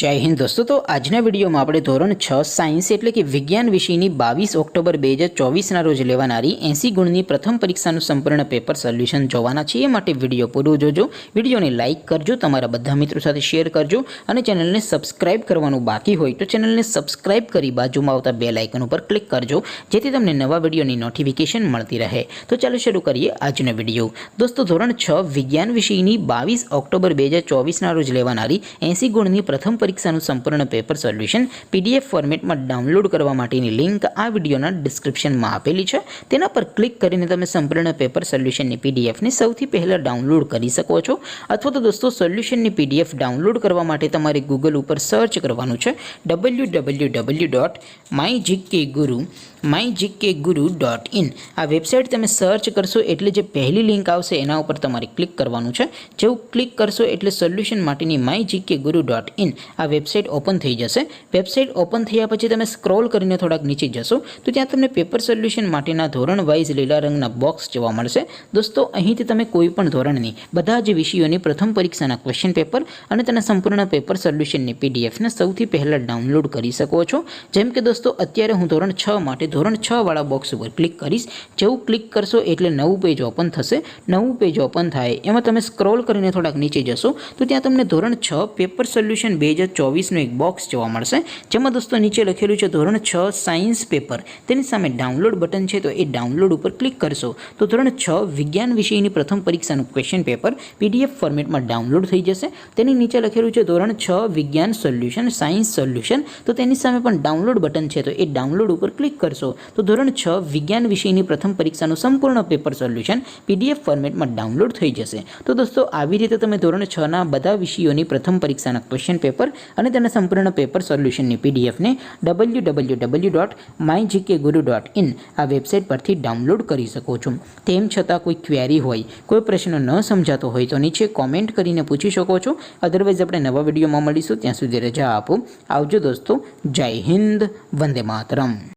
जय हिंद दोस्तों। तो आजना विडियो में આપણે ધોરણ 6 સાયન્સ એટલે કે વિજ્ઞાન વિષયની 22 ઓક્ટોબર 2024 ના રોજ લેવાનારી 80 ગુણની પ્રથમ પરીક્ષાનું સંપૂર્ણ પેપર સોલ્યુશન જોવાના છે। એ માટે વિડિયો પૂરો જોજો, વિડિયોને લાઈક કરજો, તમારા બધા મિત્રો સાથે શેર કરજો અને ચેનલને સબસ્ક્રાઇબ કરવાનું બાકી હોય તો ચેનલને સબસ્ક્રાઇબ કરી બાજુમાં આવતા બેલ આઇકન ઉપર ક્લિક કરજો જેથી તમને નવા વિડિયોની નોટિફિકેશન મળતી રહે। તો ચાલો શરૂ કરીએ આજનો વિડિયો। દોસ્તો ધોરણ 6 વિજ્ઞાન વિષયની 22 ઓક્ટોબર 2024 ના રોજ લેવાનારી 80 ગુણની પ્રથમ પરીક્ષાનું સંપૂર્ણ પેપર સોલ્યુશન પીડીએફ ફોર્મેટમાં ડાઉનલોડ કરવા માટેની લિંક આ વિડિયોના ડિસ્ક્રિપ્શનમાં આપેલી છે। તેના પર ક્લિક કરીને તમે સંપૂર્ણ પેપર સોલ્યુશનની પીડીએફને સૌથી પહેલા ડાઉનલોડ કરી શકો છો। અથવા તો દોસ્તો સોલ્યુશનની પીડીએફ ડાઉનલોડ કરવા માટે તમારે ગૂગલ ઉપર સર્ચ કરવાનું છે www.mygkguru.in। આ વેબસાઇટ તમે સર્ચ કરશો એટલે જે પહેલી લિંક આવશે એના ઉપર તમારે ક્લિક કરવાનું છે। જેવું ક્લિક કરશો એટલે સોલ્યુશન માટેની mygkguru.in આ વેબસાઇટ ઓપન થઈ જશે। વેબસાઇટ ઓપન થયા પછી તમે સ્ક્રોલ કરીને થોડાક નીચે જશો તો ત્યાં તમને પેપર સોલ્યુશન માટેના ધોરણ વાઇઝ લીલા રંગના બોક્સ જોવા મળશે। દોસ્તો અહીંથી તમે કોઈ પણ ધોરણની બધા જ વિષયોની પ્રથમ પરીક્ષાના ક્વેશ્ચન પેપર અને તેના સંપૂર્ણ પેપર સોલ્યુશનની પીડીએફને સૌથી પહેલા ડાઉનલોડ કરી શકો છો। જેમ કે દોસ્તો અત્યારે હું ધોરણ 6 માટે ધોરણ 6 વાળા બોક્સ ઉપર ક્લિક કરીશ। જેવું ક્લિક કરશો એટલે નવું પેજ ઓપન થશે। નવું પેજ ઓપન થાય એમાં તમે સ્ક્રોલ કરીને થોડાક નીચે જશો તો ત્યાં તમને ધોરણ 6 પેપર સોલ્યુશન 2024 નું એક બોક્સ જોવા મળશે જેમાં દોસ્તો નીચે લખેલું છે ધોરણ 6 સાયન્સ પેપર। તેની સામે ડાઉનલોડ બટન છે તો એ ડાઉનલોડ ઉપર ક્લિક કરશો તો ધોરણ 6 વિજ્ઞાન વિષયની પ્રથમ પરીક્ષાનું ક્વેશ્ચન પેપર પીડીએફ ફોર્મેટમાં ડાઉનલોડ થઈ જશે। તેની નીચે લખેલું છે ધોરણ 6 વિજ્ઞાન સોલ્યુશન સાયન્સ સોલ્યુશન, તો તેની સામે પણ ડાઉનલોડ બટન છે તો એ ડાઉનલોડ ઉપર ક્લિક કરશો તો ધોરણ 6 વિજ્ઞાન વિષયની પ્રથમ પરીક્ષાનું સંપૂર્ણ પેપર સોલ્યુશન પીડીએફ ફોર્મેટમાં ડાઉનલોડ થઈ જશે। તો દોસ્તો આવી રીતે તમે ધોરણ 6 ના બધા વિષયોની પ્રથમ પરીક્ષાના ક્વેશ્ચન પેપર અને તેના સંપૂર્ણ પેપર સોલ્યુશનની પીડીએફને www.mygkguru.in આ વેબસાઇટ પરથી ડાઉનલોડ કરી શકો છો। તેમ છતાં કોઈ ક્વેરી હોય, કોઈ પ્રશ્ન ન સમજાતો હોય તો નીચે કોમેન્ટ કરીને પૂછી શકો છો। અધરવાઇઝ આપણે નવા વિડીયોમાં મળીશું, ત્યાં સુધી રજા આપો। આવજો દોસ્તો, જય હિન્દ, વંદે માતરમ।